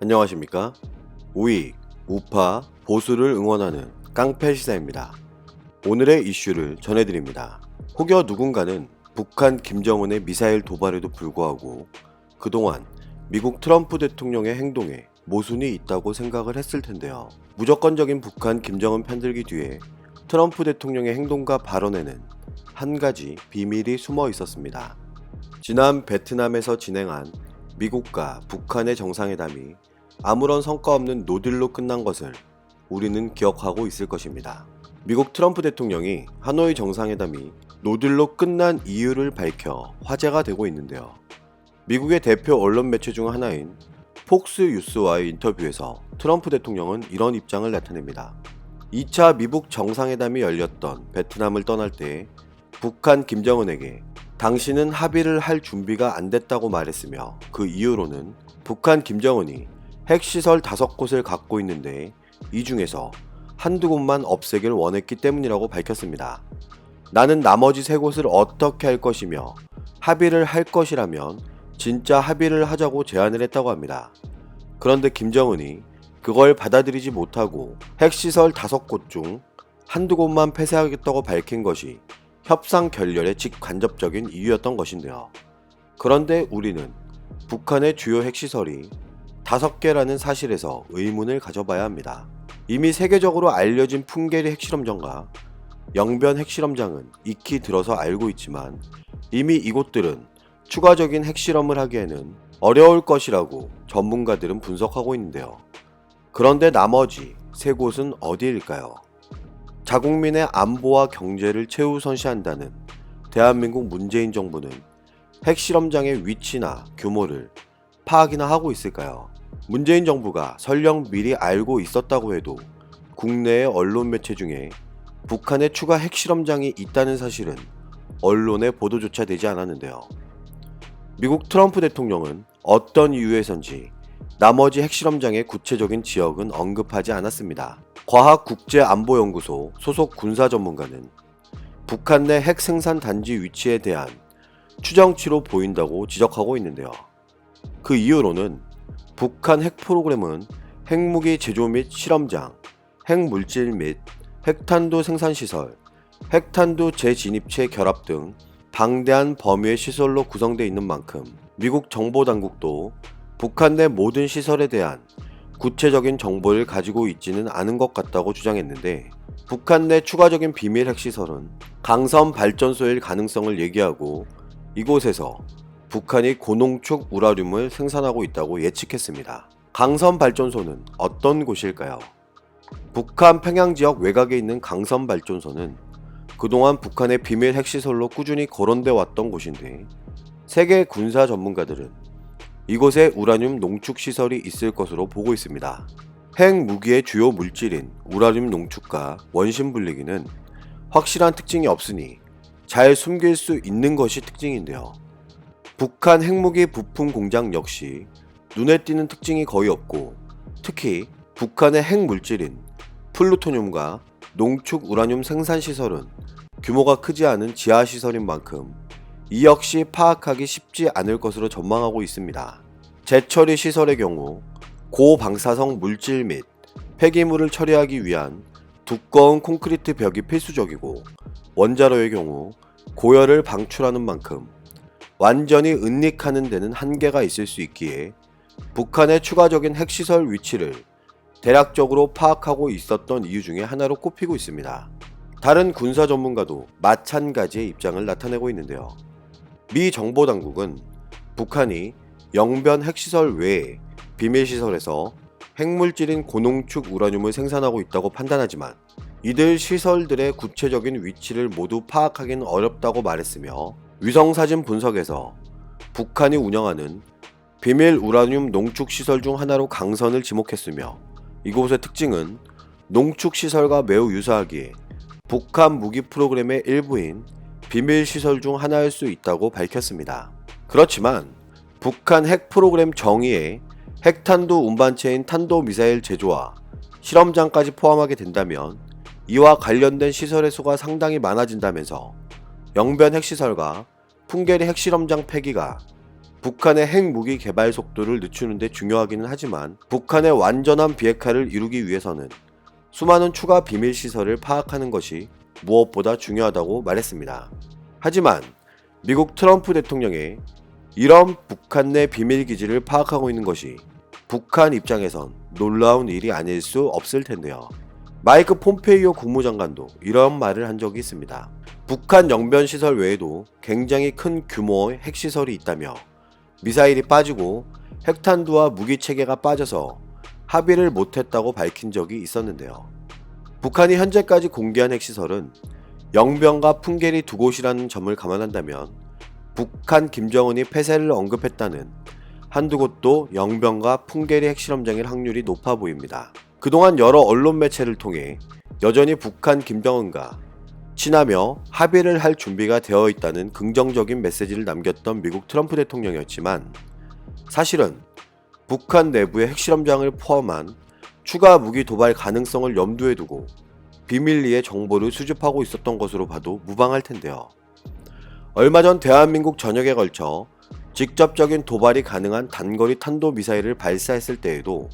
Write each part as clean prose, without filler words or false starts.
안녕하십니까? 우익, 우파, 보수를 응원하는 깡패 시사입니다. 오늘의 이슈를 전해드립니다. 혹여 누군가는 북한 김정은의 미사일 도발에도 불구하고 그동안 미국 트럼프 대통령의 행동에 모순이 있다고 생각을 했을 텐데요. 무조건적인 북한 김정은 편들기 뒤에 트럼프 대통령의 행동과 발언에는 한 가지 비밀이 숨어 있었습니다. 지난 베트남에서 진행한 미국과 북한의 정상회담이 아무런 성과 없는 노딜로 끝난 것을 우리는 기억하고 있을 것입니다. 미국 트럼프 대통령이 하노이 정상회담이 노딜로 끝난 이유를 밝혀 화제가 되고 있는데요. 미국의 대표 언론 매체 중 하나인 폭스 뉴스와의 인터뷰에서 트럼프 대통령은 이런 입장을 나타냅니다. 2차 미국 정상회담이 열렸던 베트남을 떠날 때 북한 김정은에게 당신은 합의를 할 준비가 안 됐다고 말했으며 그 이유로는 북한 김정은이 핵시설 5곳을 갖고 있는데 이 중에서 한두 곳만 없애길 원했기 때문이라고 밝혔습니다. 나는 나머지 3곳을 어떻게 할 것이며 합의를 할 것이라면 진짜 합의를 하자고 제안을 했다고 합니다. 그런데 김정은이 그걸 받아들이지 못하고 핵시설 5곳 중 한두 곳만 폐쇄하겠다고 밝힌 것이 협상 결렬의 직간접적인 이유였던 것인데요. 그런데 우리는 북한의 주요 핵시설이 5개라는 사실에서 의문을 가져봐야 합니다. 이미 세계적으로 알려진 풍계리 핵실험장과 영변 핵실험장은 익히 들어서 알고 있지만 이미 이곳들은 추가적인 핵실험을 하기에는 어려울 것이라고 전문가들은 분석하고 있는데요. 그런데 나머지 3곳은 어디일까요? 자국민의 안보와 경제를 최우선시한다는 대한민국 문재인 정부는 핵실험장의 위치나 규모를 파악이나 하고 있을까요? 문재인 정부가 설령 미리 알고 있었다고 해도 국내의 언론 매체 중에 북한의 추가 핵실험장이 있다는 사실은 언론의 보도조차 되지 않았는데요. 미국 트럼프 대통령은 어떤 이유에선지 나머지 핵실험장의 구체적인 지역은 언급하지 않았습니다. 과학국제안보연구소 소속 군사 전문가는 북한 내 핵 생산 단지 위치에 대한 추정치로 보인다고 지적하고 있는데요. 그 이유로는 북한 핵 프로그램은 핵무기 제조 및 실험장, 핵물질 및 핵탄두 생산시설, 핵탄두 재진입체 결합 등 방대한 범위의 시설로 구성되어 있는 만큼 미국 정보당국도 북한 내 모든 시설에 대한 구체적인 정보를 가지고 있지는 않은 것 같다고 주장했는데 북한 내 추가적인 비밀 핵시설은 강섬 발전소일 가능성을 얘기하고 이곳에서 북한이 고농축 우라늄을 생산하고 있다고 예측했습니다. 강섬 발전소는 어떤 곳일까요? 북한 평양 지역 외곽에 있는 강섬 발전소는 그동안 북한의 비밀 핵시설로 꾸준히 거론돼 왔던 곳인데 세계 군사 전문가들은 이곳에 우라늄 농축 시설이 있을 것으로 보고 있습니다. 핵무기의 주요 물질인 우라늄 농축과 원심 분리기는 확실한 특징이 없으니 잘 숨길 수 있는 것이 특징인데요. 북한 핵무기 부품 공장 역시 눈에 띄는 특징이 거의 없고 특히 북한의 핵물질인 플루토늄과 농축 우라늄 생산시설은 규모가 크지 않은 지하시설인 만큼 이 역시 파악하기 쉽지 않을 것으로 전망하고 있습니다. 재처리 시설의 경우 고방사성 물질 및 폐기물을 처리하기 위한 두꺼운 콘크리트 벽이 필수적이고 원자로의 경우 고열을 방출하는 만큼 완전히 은닉하는 데는 한계가 있을 수 있기에 북한의 추가적인 핵시설 위치를 대략적으로 파악하고 있었던 이유 중에 하나로 꼽히고 있습니다. 다른 군사 전문가도 마찬가지의 입장을 나타내고 있는데요. 미 정보당국은 북한이 영변 핵시설 외에 비밀시설에서 핵물질인 고농축 우라늄을 생산하고 있다고 판단하지만 이들 시설들의 구체적인 위치를 모두 파악하기는 어렵다고 말했으며 위성사진 분석에서 북한이 운영하는 비밀 우라늄 농축시설 중 하나로 강선을 지목했으며 이곳의 특징은 농축시설과 매우 유사하기에 북한 무기 프로그램의 일부인 비밀시설 중 하나일 수 있다고 밝혔습니다. 그렇지만 북한 핵 프로그램 정의에 핵탄두 운반체인 탄도미사일 제조와 실험장까지 포함하게 된다면 이와 관련된 시설의 수가 상당히 많아진다면서 영변 핵시설과 풍계리 핵실험장 폐기가 북한의 핵무기 개발 속도를 늦추는 데 중요하기는 하지만 북한의 완전한 비핵화를 이루기 위해서는 수많은 추가 비밀 시설을 파악하는 것이 무엇보다 중요하다고 말했습니다. 하지만 미국 트럼프 대통령의 이런 북한 내 비밀 기지를 파악하고 있는 것이 북한 입장에선 놀라운 일이 아닐 수 없을 텐데요. 마이크 폼페이오 국무장관도 이런 말을 한 적이 있습니다. 북한 영변 시설 외에도 굉장히 큰 규모의 핵시설이 있다며 미사일이 빠지고 핵탄두와 무기 체계가 빠져서 합의를 못했다고 밝힌 적이 있었는데요. 북한이 현재까지 공개한 핵시설은 영변과 풍계리 두 곳이라는 점을 감안한다면 북한 김정은이 폐쇄를 언급했다는 한두 곳도 영변과 풍계리 핵실험장일 확률이 높아 보입니다. 그동안 여러 언론 매체를 통해 여전히 북한 김정은과 친하며 합의를 할 준비가 되어 있다는 긍정적인 메시지를 남겼던 미국 트럼프 대통령이었지만 사실은 북한 내부의 핵실험장을 포함한 추가 무기 도발 가능성을 염두에 두고 비밀리에 정보를 수집하고 있었던 것으로 봐도 무방할 텐데요. 얼마 전 대한민국 전역에 걸쳐 직접적인 도발이 가능한 단거리 탄도미사일을 발사했을 때에도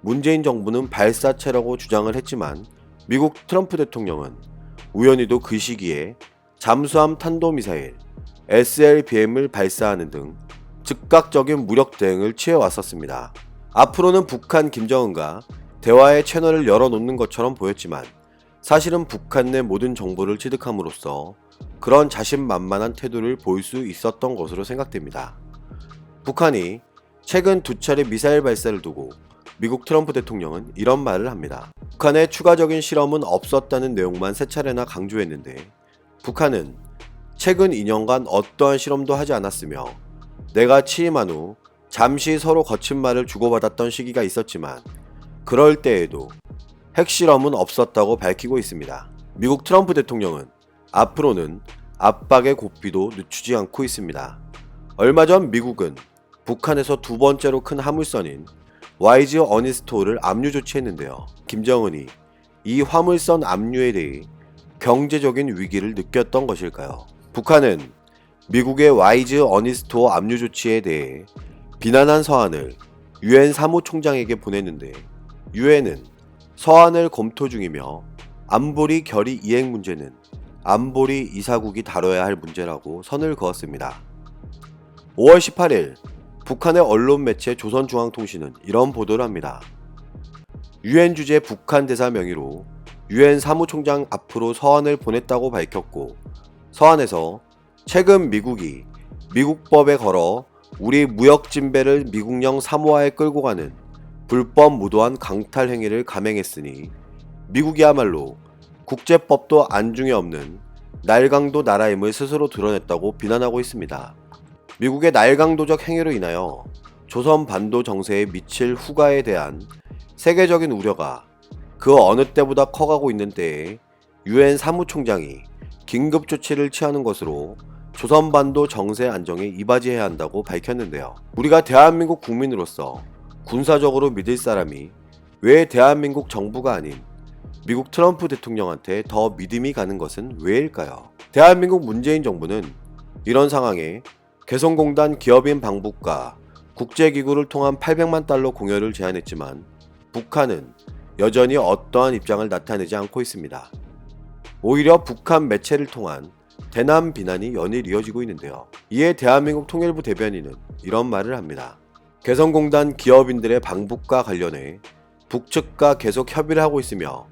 문재인 정부는 발사체라고 주장을 했지만 미국 트럼프 대통령은 우연히도 그 시기에 잠수함 탄도미사일 SLBM을 발사하는 등 즉각적인 무력 대응을 취해왔었습니다. 앞으로는 북한 김정은과 대화의 채널을 열어놓는 것처럼 보였지만 사실은 북한 내 모든 정보를 취득함으로써 그런 자신만만한 태도를 보일 수 있었던 것으로 생각됩니다. 북한이 최근 두 차례 미사일 발사를 두고 미국 트럼프 대통령은 이런 말을 합니다. 북한의 추가적인 실험은 없었다는 내용만 세 차례나 강조했는데 북한은 최근 2년간 어떠한 실험도 하지 않았으며 내가 취임한 후 잠시 서로 거친 말을 주고받았던 시기가 있었지만 그럴 때에도 핵실험은 없었다고 밝히고 있습니다. 미국 트럼프 대통령은 앞으로는 압박의 고삐도 늦추지 않고 있습니다. 얼마 전 미국은 북한에서 두 번째로 큰 화물선인 YG 어니스토를 압류 조치했는데요. 김정은이 이 화물선 압류에 대해 경제적인 위기를 느꼈던 것일까요? 북한은 미국의 YG 어니스토 압류 조치에 대해 비난한 서한을 유엔 사무총장에게 보냈는데 유엔은 서한을 검토 중이며 안보리 결의 이행 문제는 안보리 이사국이 다뤄야 할 문제라고 선을 그었습니다. 5월 18일 북한의 언론 매체 조선중앙통신은 이런 보도를 합니다. 유엔 주재 북한 대사 명의로 유엔 사무총장 앞으로 서한을 보냈다고 밝혔고 서한에서 최근 미국이 미국법에 걸어 우리 무역 진배를 미국령 사모아에 끌고 가는 불법 무도한 강탈 행위를 감행했으니 미국이야말로 국제법도 안중에 없는 날강도 나라임을 스스로 드러냈다고 비난하고 있습니다. 미국의 날강도적 행위로 인하여 조선 반도 정세에 미칠 후과에 대한 세계적인 우려가 그 어느 때보다 커가고 있는 때에 유엔 사무총장이 긴급 조치를 취하는 것으로 조선 반도 정세 안정에 이바지해야 한다고 밝혔는데요. 우리가 대한민국 국민으로서 군사적으로 믿을 사람이 왜 대한민국 정부가 아닌 미국 트럼프 대통령한테 더 믿음이 가는 것은 왜일까요? 대한민국 문재인 정부는 이런 상황에 개성공단 기업인 방북과 국제기구를 통한 800만 달러 공여를 제안했지만 북한은 여전히 어떠한 입장을 나타내지 않고 있습니다. 오히려 북한 매체를 통한 대남 비난이 연일 이어지고 있는데요. 이에 대한민국 통일부 대변인은 이런 말을 합니다. 개성공단 기업인들의 방북과 관련해 북측과 계속 협의를 하고 있으며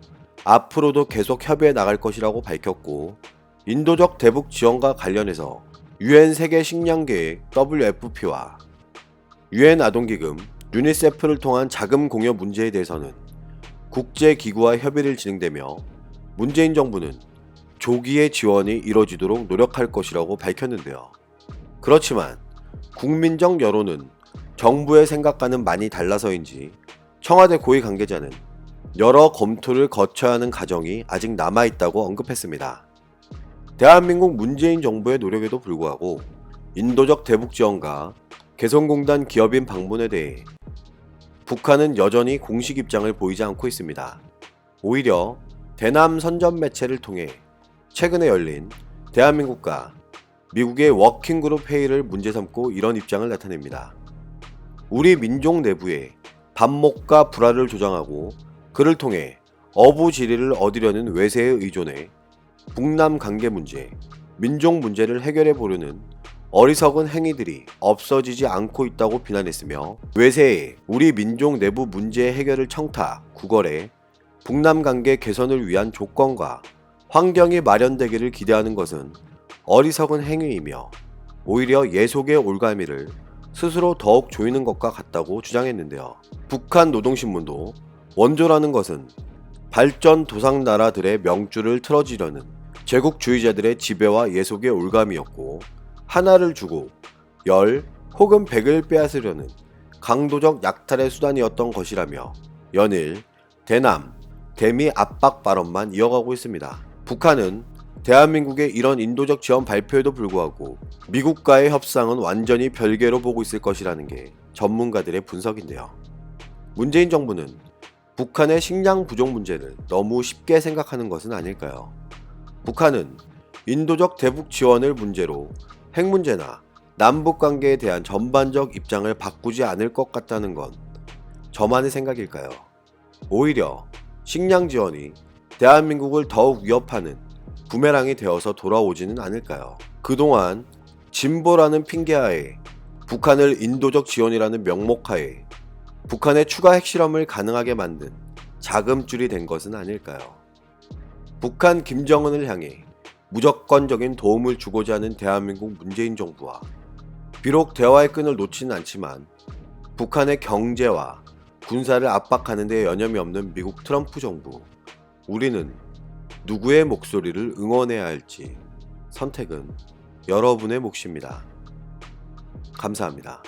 앞으로도 계속 협의해 나갈 것이라고 밝혔고 인도적 대북 지원과 관련해서 유엔 세계 식량 계획 WFP와 유엔 아동기금 유니세프를 통한 자금 공여 문제에 대해서는 국제기구와 협의를 진행되며 문재인 정부는 조기의 지원이 이뤄지도록 노력할 것이라고 밝혔는데요. 그렇지만 국민적 여론은 정부의 생각과는 많이 달라서인지 청와대 고위 관계자는 여러 검토를 거쳐야 하는 과정이 아직 남아있다고 언급했습니다. 대한민국 문재인 정부의 노력에도 불구하고 인도적 대북 지원과 개성공단 기업인 방문에 대해 북한은 여전히 공식 입장을 보이지 않고 있습니다. 오히려 대남 선전 매체를 통해 최근에 열린 대한민국과 미국의 워킹그룹 회의를 문제 삼고 이런 입장을 나타냅니다. 우리 민족 내부에 반목과 불화를 조장하고 그를 통해 어부지리를 얻으려는 외세에 의존해 북남 관계 문제, 민족 문제를 해결해 보려는 어리석은 행위들이 없어지지 않고 있다고 비난했으며, 외세에 우리 민족 내부 문제 해결을 청타 구걸해 북남 관계 개선을 위한 조건과 환경이 마련되기를 기대하는 것은 어리석은 행위이며 오히려 예속의 올가미를 스스로 더욱 조이는 것과 같다고 주장했는데요. 북한 노동신문도 원조라는 것은 발전 도상 나라들의 명줄을 틀어지려는 제국주의자들의 지배와 예속의 올감이었고, 하나를 주고 10 혹은 100을 빼앗으려는 강도적 약탈의 수단이었던 것이라며 연일 대남, 대미 압박 발언만 이어가고 있습니다. 북한은 대한민국의 이런 인도적 지원 발표에도 불구하고 미국과의 협상은 완전히 별개로 보고 있을 것이라는 게 전문가들의 분석인데요. 문재인 정부는 북한의 식량 부족 문제를 너무 쉽게 생각하는 것은 아닐까요? 북한은 인도적 대북 지원을 문제로 핵 문제나 남북 관계에 대한 전반적 입장을 바꾸지 않을 것 같다는 건 저만의 생각일까요? 오히려 식량 지원이 대한민국을 더욱 위협하는 부메랑이 되어서 돌아오지는 않을까요? 그동안 진보라는 핑계하에 북한을 인도적 지원이라는 명목하에 북한의 추가 핵실험을 가능하게 만든 자금줄이 된 것은 아닐까요? 북한 김정은을 향해 무조건적인 도움을 주고자 하는 대한민국 문재인 정부와 비록 대화의 끈을 놓지는 않지만 북한의 경제와 군사를 압박하는 데 여념이 없는 미국 트럼프 정부, 우리는 누구의 목소리를 응원해야 할지 선택은 여러분의 몫입니다. 감사합니다.